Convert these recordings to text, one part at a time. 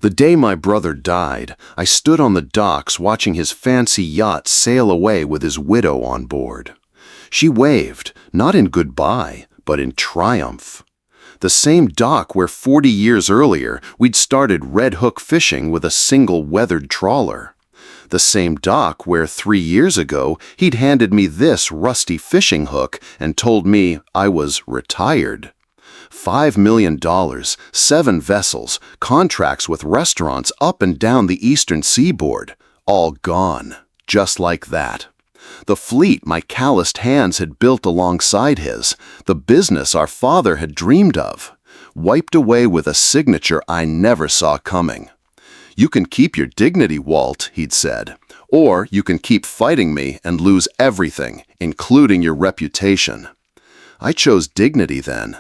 The day my brother died, I stood on the docks watching his fancy yacht sail away with his widow on board. She waved, not in goodbye, but in triumph. The same dock where 40 years earlier we'd started red hook fishing with a single weathered trawler. The same dock where 3 years ago he'd handed me this rusty fishing hook and told me I was retired. $5 million, 7 vessels, contracts with restaurants up and down the eastern seaboard, all gone, just like that. The fleet my calloused hands had built alongside his, the business our father had dreamed of, wiped away with a signature I never saw coming. "You can keep your dignity, Walt," he'd said, "or you can keep fighting me and lose everything, including your reputation." I chose dignity then.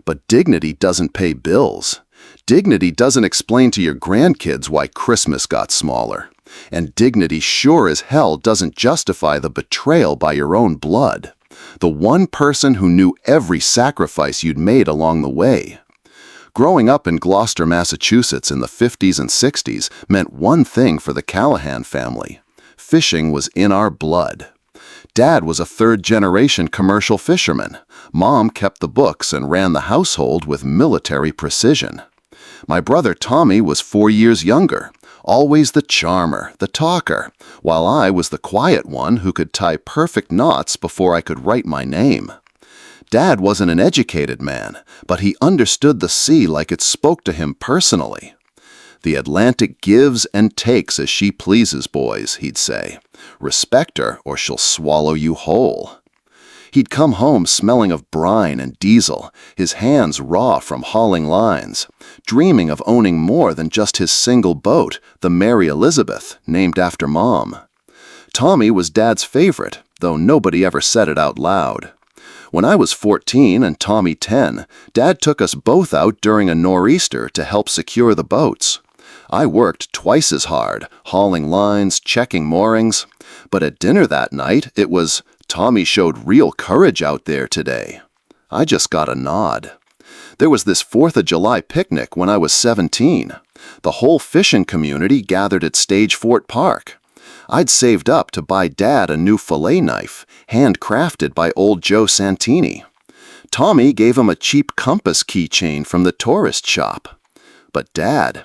But dignity doesn't pay bills. Dignity doesn't explain to your grandkids why Christmas got smaller. And dignity sure as hell doesn't justify the betrayal by your own blood. The one person who knew every sacrifice you'd made along the way. Growing up in Gloucester, Massachusetts in the 50s and 60s meant one thing for the Callahan family. Fishing was in our blood. Dad was a third-generation commercial fisherman. Mom kept the books and ran the household with military precision. My brother Tommy was 4 years younger, always the charmer, the talker, while I was the quiet one who could tie perfect knots before I could write my name. Dad wasn't an educated man, but he understood the sea like it spoke to him personally. "The Atlantic gives and takes as she pleases, boys," he'd say. "Respect her or she'll swallow you whole." He'd come home smelling of brine and diesel, his hands raw from hauling lines, dreaming of owning more than just his single boat, the Mary Elizabeth, named after Mom. Tommy was Dad's favorite, though nobody ever said it out loud. When I was 14 and Tommy 10, Dad took us both out during a nor'easter to help secure the boats. I worked twice as hard, hauling lines, checking moorings. But at dinner that night, it was, "Tommy showed real courage out there today." I just got a nod. There was this 4th of July picnic when I was 17. The whole fishing community gathered at Stage Fort Park. I'd saved up to buy Dad a new fillet knife, handcrafted by old Joe Santini. Tommy gave him a cheap compass keychain from the tourist shop. But Dad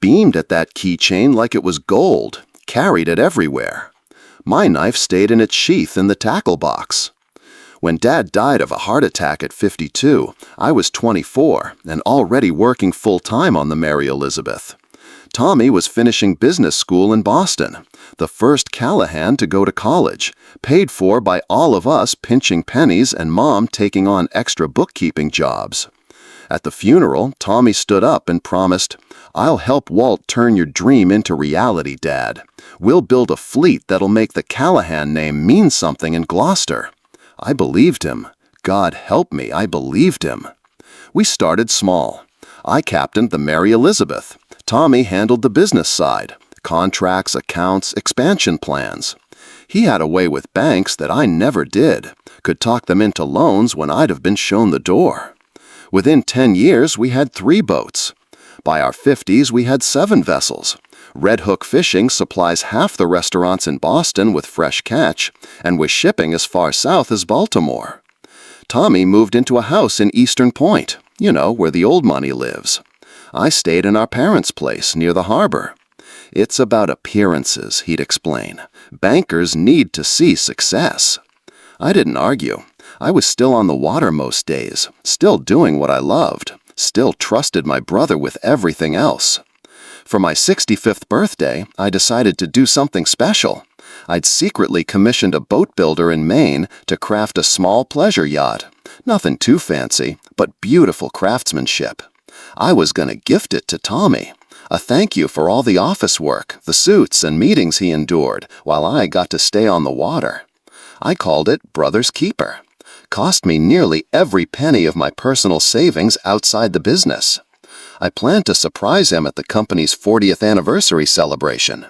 beamed at that keychain like it was gold, carried it everywhere. My knife stayed in its sheath in the tackle box. When Dad died of a heart attack at 52, I was 24 and already working full-time on the Mary Elizabeth. Tommy was finishing business school in Boston, the first Callahan to go to college, paid for by all of us pinching pennies and Mom taking on extra bookkeeping jobs. At the funeral, Tommy stood up and promised, "I'll help Walt turn your dream into reality, Dad. We'll build a fleet that'll make the Callahan name mean something in Gloucester." I believed him. God help me, I believed him. We started small. I captained the Mary Elizabeth. Tommy handled the business side, contracts, accounts, expansion plans. He had a way with banks that I never did, could talk them into loans when I'd have been shown the door. Within 10 years, we had 3 boats. By our 50s, we had 7 vessels. Red Hook Fishing supplies half the restaurants in Boston with fresh catch, and was shipping as far south as Baltimore. Tommy moved into a house in Eastern Point, where the old money lives. I stayed in our parents' place near the harbor. "It's about appearances," he'd explain. "Bankers need to see success." I didn't argue. I was still on the water most days, still doing what I loved, still trusted my brother with everything else. For my 65th birthday, I decided to do something special. I'd secretly commissioned a boat builder in Maine to craft a small pleasure yacht. Nothing too fancy, but beautiful craftsmanship. I was going to gift it to Tommy. A thank you for all the office work, the suits and meetings he endured, while I got to stay on the water. I called it Brother's Keeper. Cost me nearly every penny of my personal savings outside the business. I planned to surprise him at the company's 40th anniversary celebration.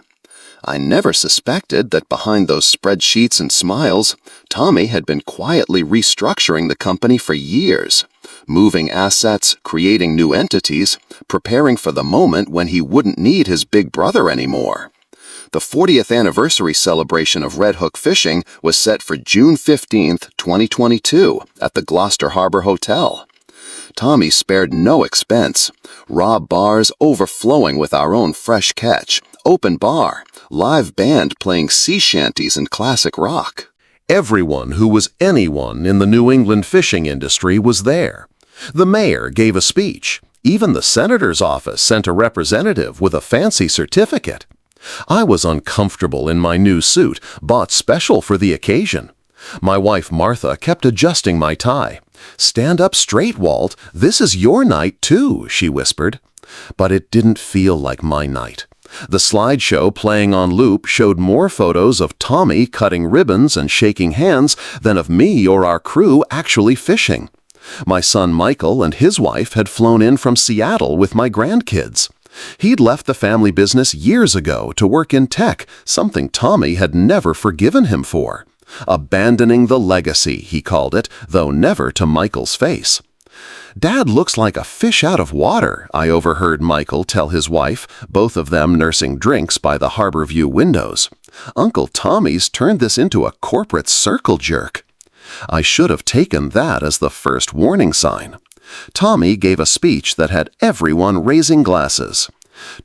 I never suspected that behind those spreadsheets and smiles, Tommy had been quietly restructuring the company for years, moving assets, creating new entities, preparing for the moment when he wouldn't need his big brother anymore. The 40th anniversary celebration of Red Hook Fishing was set for June 15th, 2022, at the Gloucester Harbor Hotel. Tommy spared no expense. Raw bars overflowing with our own fresh catch, open bar, live band playing sea shanties and classic rock. Everyone who was anyone in the New England fishing industry was there. The mayor gave a speech. Even the senator's office sent a representative with a fancy certificate. I was uncomfortable in my new suit, bought special for the occasion. My wife Martha kept adjusting my tie. "Stand up straight, Walt. This is your night, too," she whispered. But it didn't feel like my night. The slideshow playing on loop showed more photos of Tommy cutting ribbons and shaking hands than of me or our crew actually fishing. My son Michael and his wife had flown in from Seattle with my grandkids. He'd left the family business years ago to work in tech, something Tommy had never forgiven him for. Abandoning the legacy, he called it, though never to Michael's face. "Dad looks like a fish out of water," I overheard Michael tell his wife, both of them nursing drinks by the harbor view windows. "Uncle Tommy's turned this into a corporate circle jerk." I should have taken that as the first warning sign. Tommy gave a speech that had everyone raising glasses.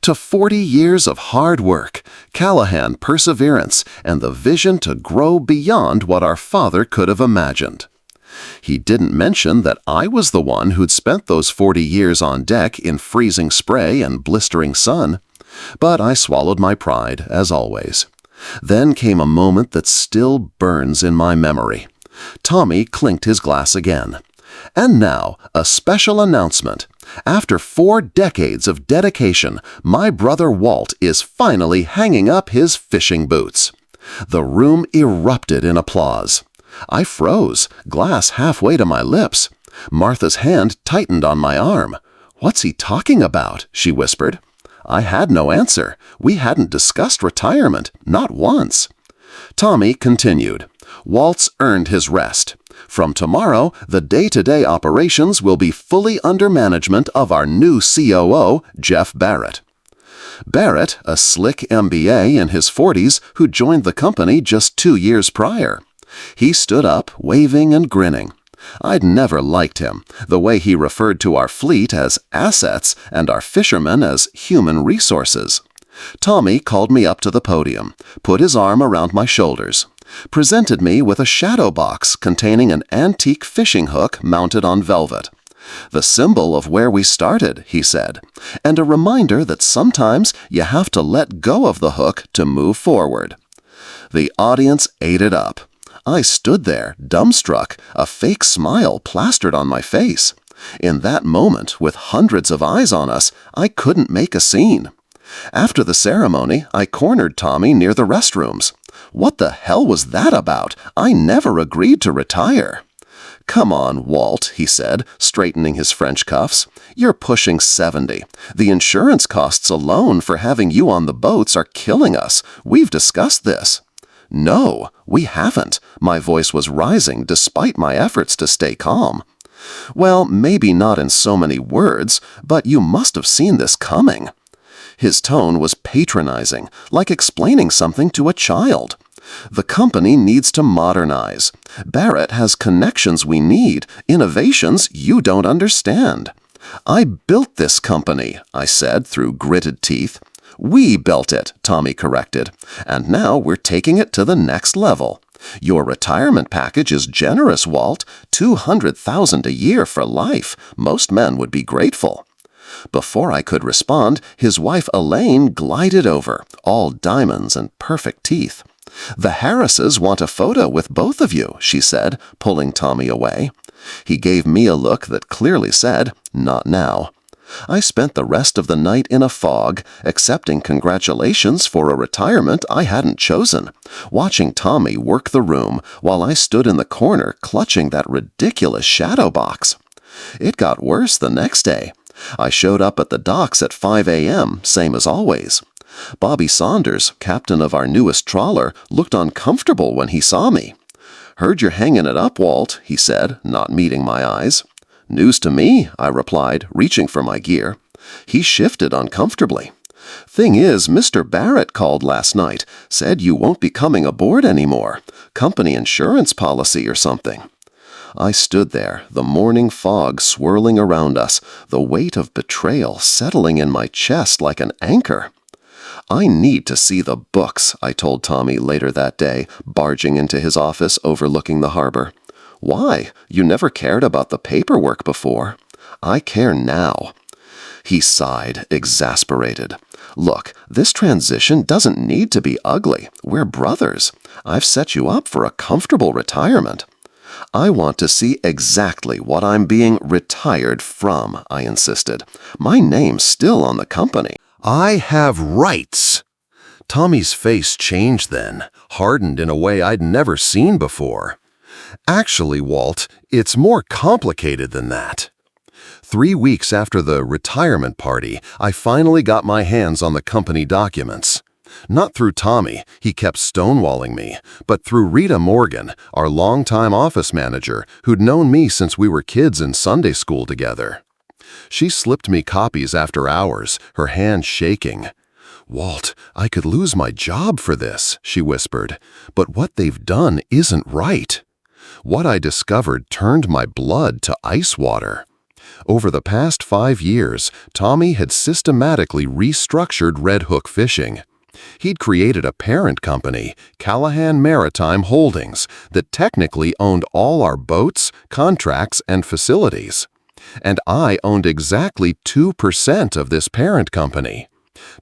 To 40 years of hard work, Callahan perseverance, and the vision to grow beyond what our father could have imagined. He didn't mention that I was the one who'd spent those 40 years on deck in freezing spray and blistering sun. But I swallowed my pride, as always. Then came a moment that still burns in my memory. Tommy clinked his glass again. "And now, a special announcement. After 4 decades of dedication, my brother Walt is finally hanging up his fishing boots." The room erupted in applause. I froze, glass halfway to my lips. Martha's hand tightened on my arm. "What's he talking about?" she whispered. I had no answer. We hadn't discussed retirement, not once. Tommy continued. "Walt's earned his rest. From tomorrow, the day-to-day operations will be fully under management of our new COO, Jeff Barrett." Barrett, a slick MBA in his 40s who joined the company just 2 years prior. He stood up, waving and grinning. I'd never liked him, the way he referred to our fleet as assets and our fishermen as human resources. Tommy called me up to the podium, put his arm around my shoulders, presented me with a shadow box containing an antique fishing hook mounted on velvet. "The symbol of where we started," he said, "and a reminder that sometimes you have to let go of the hook to move forward." The audience ate it up. I stood there, dumbstruck, a fake smile plastered on my face. In that moment, with hundreds of eyes on us, I couldn't make a scene. After the ceremony, I cornered Tommy near the restrooms. "What the hell was that about? I never agreed to retire." "Come on, Walt," he said, straightening his French cuffs. "You're pushing 70. The insurance costs alone for having you on the boats are killing us. We've discussed this." "No, we haven't." My voice was rising despite my efforts to stay calm. "Well, maybe not in so many words, but you must have seen this coming." His tone was patronizing, like explaining something to a child. "The company needs to modernize. Barrett has connections we need, innovations you don't understand." "I built this company," I said through gritted teeth. "We built it," Tommy corrected, "and now we're taking it to the next level. Your retirement package is generous, Walt. $200,000 a year for life. Most men would be grateful." Before I could respond, his wife Elaine glided over, all diamonds and perfect teeth. "The Harrises want a photo with both of you," she said, pulling Tommy away. He gave me a look that clearly said, "Not now." I spent the rest of the night in a fog, accepting congratulations for a retirement I hadn't chosen, watching Tommy work the room while I stood in the corner clutching that ridiculous shadow box. It got worse the next day. I showed up at the docks at 5 a.m., same as always. Bobby Saunders, captain of our newest trawler, looked uncomfortable when he saw me. "Heard you're hanging it up, Walt," he said, not meeting my eyes. "News to me," I replied, reaching for my gear. He shifted uncomfortably. "Thing is, Mr. Barrett called last night, said you won't be coming aboard anymore. Company insurance policy or something." I stood there, the morning fog swirling around us, the weight of betrayal settling in my chest like an anchor. "I need to see the books," I told Tommy later that day, barging into his office overlooking the harbor. "Why? You never cared about the paperwork before." "I care now." He sighed, exasperated. "Look, this transition doesn't need to be ugly. We're brothers. I've set you up for a comfortable retirement." "I want to see exactly what I'm being retired from," I insisted. "My name's still on the company." "I have rights." Tommy's face changed then, hardened in a way I'd never seen before. "Actually, Walt, it's more complicated than that." 3 weeks after the retirement party, I finally got my hands on the company documents. Not through Tommy, he kept stonewalling me, but through Rita Morgan, our longtime office manager, who'd known me since we were kids in Sunday school together. She slipped me copies after hours, her hand shaking. "Walt, I could lose my job for this," she whispered, "but what they've done isn't right." What I discovered turned my blood to ice water. Over the past 5 years, Tommy had systematically restructured Red Hook Fishing. He'd created a parent company, Callahan Maritime Holdings, that technically owned all our boats, contracts, and facilities. And I owned exactly 2% of this parent company.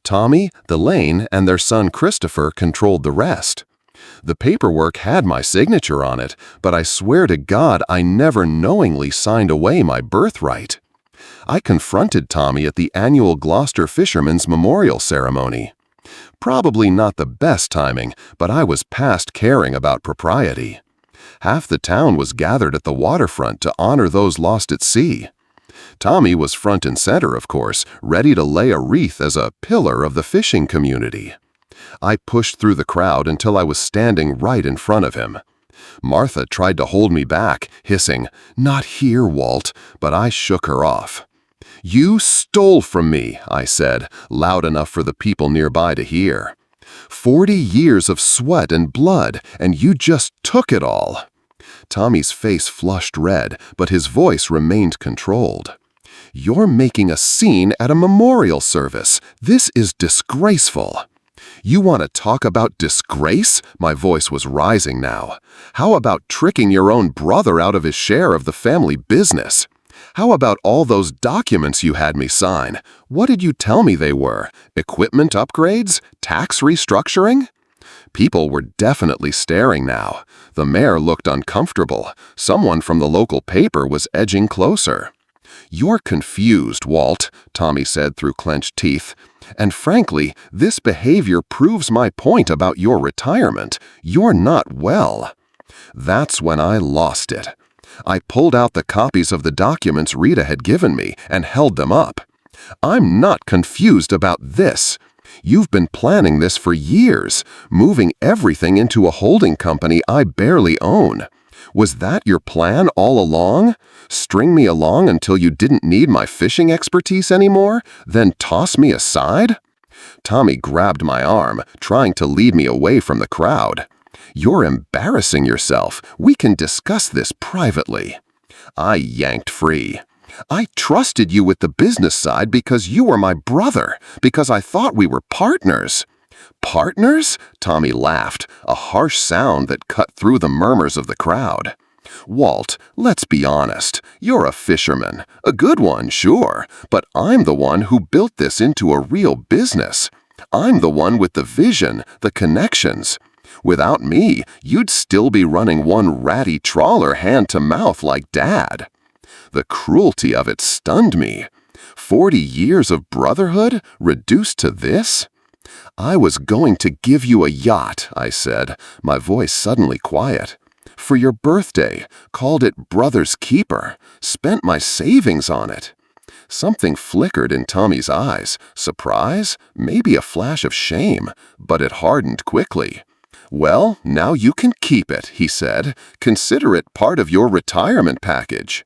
Tommy, Elaine, and their son Christopher controlled the rest. The paperwork had my signature on it, but I swear to God I never knowingly signed away my birthright. I confronted Tommy at the annual Gloucester Fishermen's Memorial Ceremony. Probably not the best timing, but I was past caring about propriety. Half the town was gathered at the waterfront to honor those lost at sea. Tommy was front and center, of course, ready to lay a wreath as a pillar of the fishing community. I pushed through the crowd until I was standing right in front of him. Martha tried to hold me back, hissing, "Not here, Walt," but I shook her off. "You stole from me," I said, loud enough for the people nearby to hear. 40 years of sweat and blood, and you just took it all." Tommy's face flushed red, but his voice remained controlled. "You're making a scene at a memorial service. This is disgraceful." "You want to talk about disgrace?" My voice was rising now. "How about tricking your own brother out of his share of the family business? How about all those documents you had me sign? What did you tell me they were? Equipment upgrades? Tax restructuring?" People were definitely staring now. The mayor looked uncomfortable. Someone from the local paper was edging closer. "You're confused, Walt," Tommy said through clenched teeth. "And frankly, this behavior proves my point about your retirement. You're not well." That's when I lost it. I pulled out the copies of the documents Rita had given me and held them up. "I'm not confused about this. You've been planning this for years, moving everything into a holding company I barely own. Was that your plan all along? String me along until you didn't need my fishing expertise anymore, then toss me aside?" Tommy grabbed my arm, trying to lead me away from the crowd. "You're embarrassing yourself. We can discuss this privately." I yanked free. "I trusted you with the business side because you were my brother, because I thought we were partners." "Partners?" Tommy laughed, a harsh sound that cut through the murmurs of the crowd. "Walt, let's be honest. You're a fisherman. A good one, sure, but I'm the one who built this into a real business. I'm the one with the vision, the connections. Without me, you'd still be running one ratty trawler hand to mouth like Dad." The cruelty of it stunned me. 40 years of brotherhood reduced to this? "I was going to give you a yacht," I said, my voice suddenly quiet. "For your birthday, called it Brother's Keeper, spent my savings on it." Something flickered in Tommy's eyes. Surprise? Maybe a flash of shame, but it hardened quickly. "Well, now you can keep it," he said. "Consider it part of your retirement package."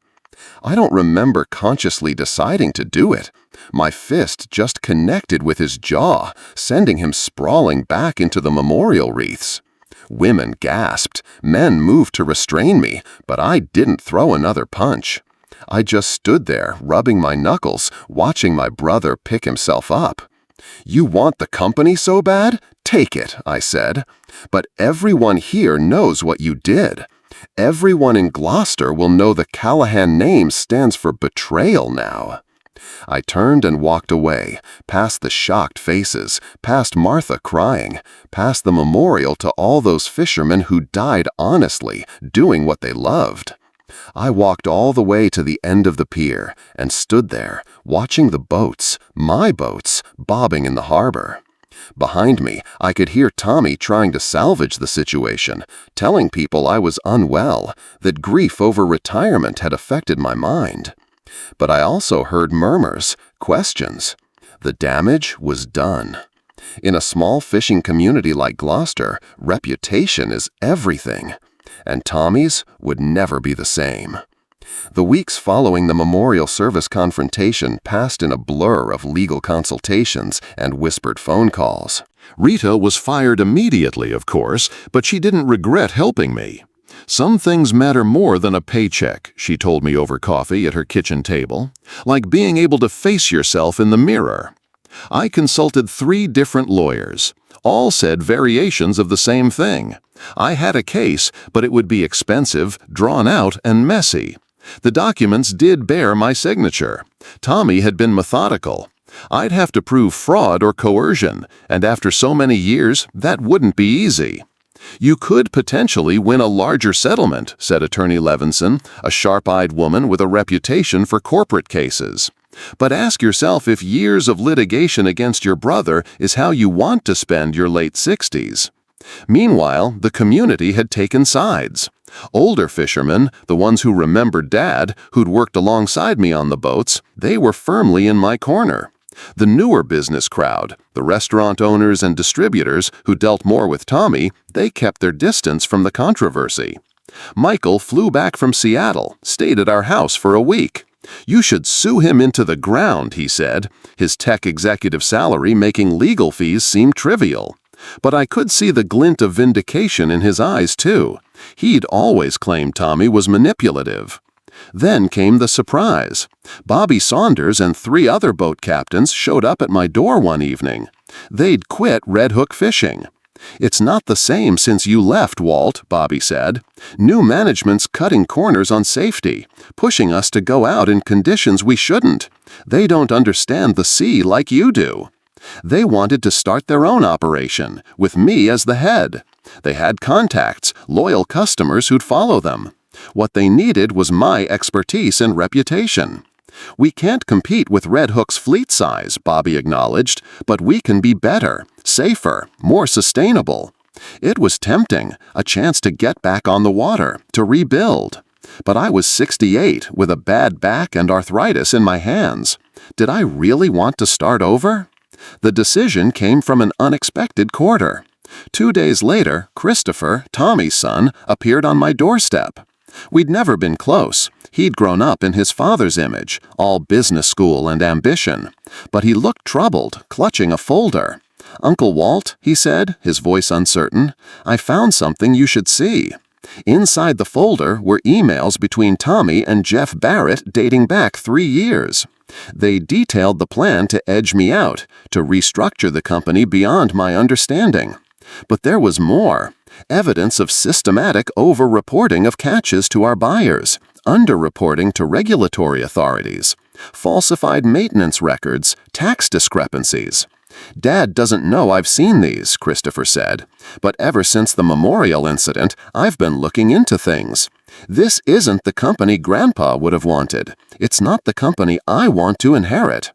I don't remember consciously deciding to do it. My fist just connected with his jaw, sending him sprawling back into the memorial wreaths. Women gasped. Men moved to restrain me, but I didn't throw another punch. I just stood there, rubbing my knuckles, watching my brother pick himself up. "You want the company so bad? Take it," I said. "But everyone here knows what you did. Everyone in Gloucester will know the Callahan name stands for betrayal now." I turned and walked away, past the shocked faces, past Martha crying, past the memorial to all those fishermen who died honestly, doing what they loved. I walked all the way to the end of the pier and stood there, watching the boats, my boats, bobbing in the harbor. Behind me, I could hear Tommy trying to salvage the situation, telling people I was unwell, that grief over retirement had affected my mind. But I also heard murmurs, questions. The damage was done. In a small fishing community like Gloucester, reputation is everything. And Tommy's would never be the same. The weeks following the memorial service confrontation passed in a blur of legal consultations and whispered phone calls. Rita was fired immediately, of course, but she didn't regret helping me. "Some things matter more than a paycheck," she told me over coffee at her kitchen table, "like being able to face yourself in the mirror." I consulted 3 different lawyers. All said variations of the same thing. I had a case, but it would be expensive, drawn out, and messy. The documents did bear my signature. Tommy had been methodical. I'd have to prove fraud or coercion, and after so many years, that wouldn't be easy. "You could potentially win a larger settlement," said Attorney Levinson, a sharp-eyed woman with a reputation for corporate cases. "But ask yourself if years of litigation against your brother is how you want to spend your late 60s. Meanwhile, the community had taken sides. Older fishermen, the ones who remembered Dad, who'd worked alongside me on the boats, they were firmly in my corner. The newer business crowd, the restaurant owners and distributors who dealt more with Tommy, they kept their distance from the controversy. Michael flew back from Seattle, stayed at our house for a week. "You should sue him into the ground," he said, his tech executive salary making legal fees seem trivial. But I could see the glint of vindication in his eyes, too. He'd always claimed Tommy was manipulative. Then came the surprise. Bobby Saunders and 3 other boat captains showed up at my door one evening. They'd quit Red Hook fishing. "It's not the same since you left, Walt," Bobby said. "New management's cutting corners on safety, pushing us to go out in conditions we shouldn't. They don't understand the sea like you do." They wanted to start their own operation, with me as the head. They had contacts, loyal customers who'd follow them. What they needed was my expertise and reputation. "We can't compete with Red Hook's fleet size," Bobby acknowledged, "but we can be better, safer, more sustainable." It was tempting, a chance to get back on the water, to rebuild. But I was 68, with a bad back and arthritis in my hands. Did I really want to start over? The decision came from an unexpected quarter. 2 days later, Christopher, Tommy's son, appeared on my doorstep. We'd never been close. He'd grown up in his father's image, all business school and ambition. But he looked troubled, clutching a folder. "Uncle Walt," he said, his voice uncertain, "I found something you should see." Inside the folder were emails between Tommy and Jeff Barrett dating back 3 years. They detailed the plan to edge me out, to restructure the company beyond my understanding. But there was more. Evidence of systematic over-reporting of catches to our buyers, under-reporting to regulatory authorities, falsified maintenance records, tax discrepancies. "Dad doesn't know I've seen these," Christopher said. "But ever since the memorial incident, I've been looking into things. This isn't the company Grandpa would have wanted. It's not the company I want to inherit."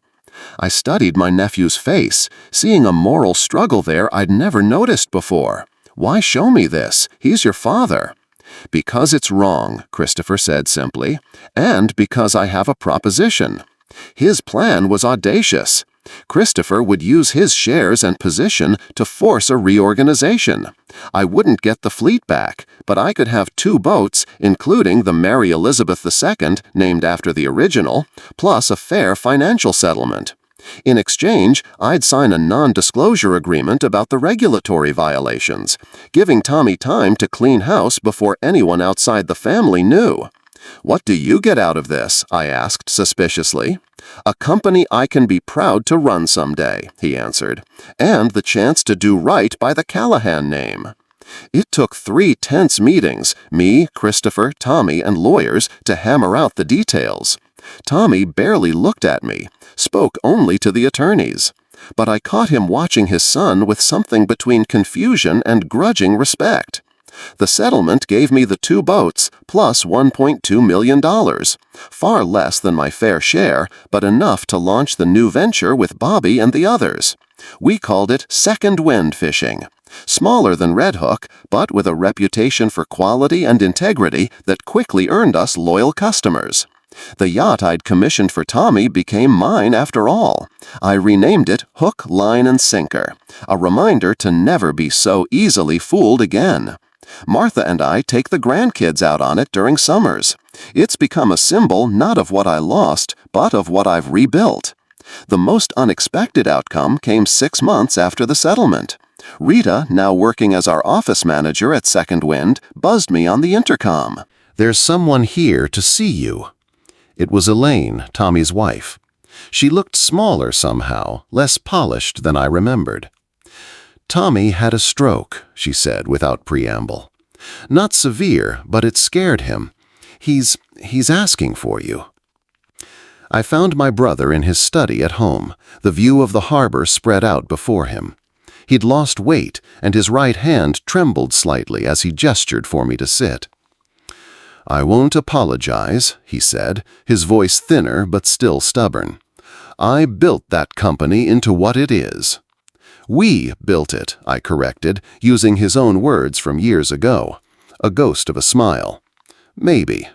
I studied my nephew's face, seeing a moral struggle there I'd never noticed before. "Why show me this? He's your father." "Because it's wrong," Christopher said simply, "and because I have a proposition. His plan was audacious. Christopher would use his shares and position to force a reorganization. I wouldn't get the fleet back, but I could have 2 boats, including the Mary Elizabeth II, named after the original, plus a fair financial settlement. In exchange, I'd sign a non-disclosure agreement about the regulatory violations, giving Tommy time to clean house before anyone outside the family knew. "What do you get out of this?" I asked suspiciously. "A company I can be proud to run someday," he answered, "and the chance to do right by the Callahan name." It took 3 tense meetings, me, Christopher, Tommy, and lawyers, to hammer out the details. Tommy barely looked at me, spoke only to the attorneys. But I caught him watching his son with something between confusion and grudging respect. The settlement gave me the 2 boats, plus $1.2 million. Far less than my fair share, but enough to launch the new venture with Bobby and the others. We called it Second Wind Fishing. Smaller than Red Hook, but with a reputation for quality and integrity that quickly earned us loyal customers. The yacht I'd commissioned for Tommy became mine after all. I renamed it Hook, Line, and Sinker, a reminder to never be so easily fooled again. Martha and I take the grandkids out on it during summers. It's become a symbol not of what I lost, but of what I've rebuilt. The most unexpected outcome came 6 months after the settlement. Rita, now working as our office manager at Second Wind, buzzed me on the intercom. "There's someone here to see you." It was Elaine, Tommy's wife. She looked smaller somehow, less polished than I remembered. "Tommy had a stroke," she said without preamble. "Not severe, but it scared him. He's asking for you." I found my brother in his study at home, the view of the harbor spread out before him. He'd lost weight, and his right hand trembled slightly as he gestured for me to sit. "I won't apologize," he said, his voice thinner but still stubborn. "I built that company into what it is." "We built it," I corrected, using his own words from years ago. A ghost of a smile. "Maybe."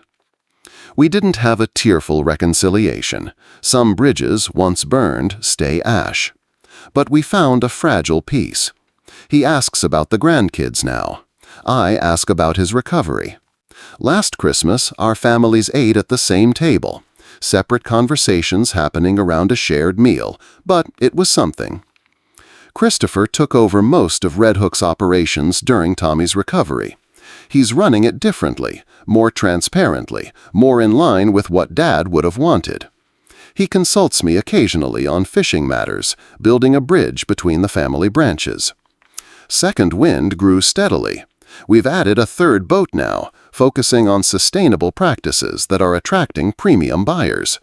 We didn't have a tearful reconciliation. Some bridges, once burned, stay ash. But we found a fragile peace. He asks about the grandkids now. I ask about his recovery. Last Christmas, our families ate at the same table. Separate conversations happening around a shared meal, but it was something. Christopher took over most of Red Hook's operations during Tommy's recovery. He's running it differently, more transparently, more in line with what Dad would have wanted. He consults me occasionally on fishing matters, building a bridge between the family branches. Second Wind grew steadily. We've added a 3rd boat now, focusing on sustainable practices that are attracting premium buyers.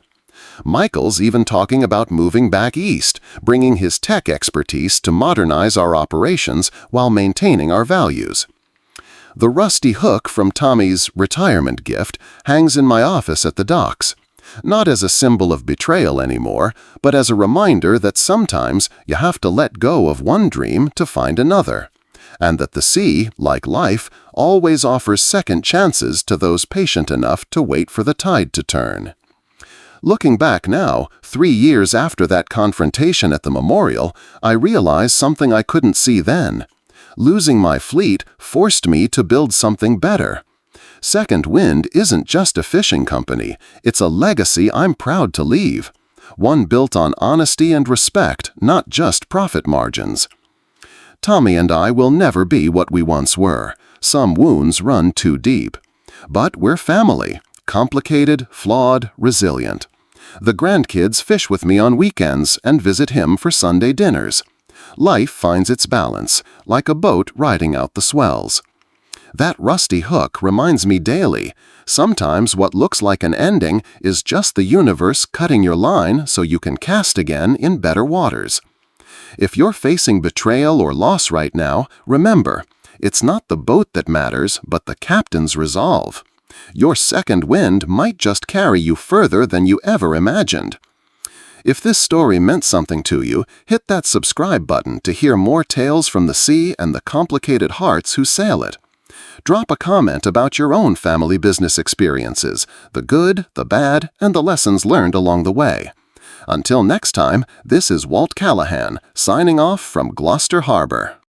Michael's even talking about moving back east, bringing his tech expertise to modernize our operations while maintaining our values. The rusty hook from Tommy's retirement gift hangs in my office at the docks, not as a symbol of betrayal anymore, but as a reminder that sometimes you have to let go of one dream to find another, and that the sea, like life, always offers second chances to those patient enough to wait for the tide to turn. Looking back now, 3 years after that confrontation at the memorial, I realized something I couldn't see then. Losing my fleet forced me to build something better. Second Wind isn't just a fishing company, it's a legacy I'm proud to leave. One built on honesty and respect, not just profit margins. Tommy and I will never be what we once were. Some wounds run too deep. But we're family. Complicated, flawed, resilient. The grandkids fish with me on weekends and visit him for Sunday dinners. Life finds its balance, like a boat riding out the swells. That rusty hook reminds me daily, sometimes what looks like an ending is just the universe cutting your line so you can cast again in better waters. If you're facing betrayal or loss right now, remember, it's not the boat that matters, but the captain's resolve. Your second wind might just carry you further than you ever imagined. If this story meant something to you, hit that subscribe button to hear more tales from the sea and the complicated hearts who sail it. Drop a comment about your own family business experiences, the good, the bad, and the lessons learned along the way. Until next time, this is Walt Callahan, signing off from Gloucester Harbor.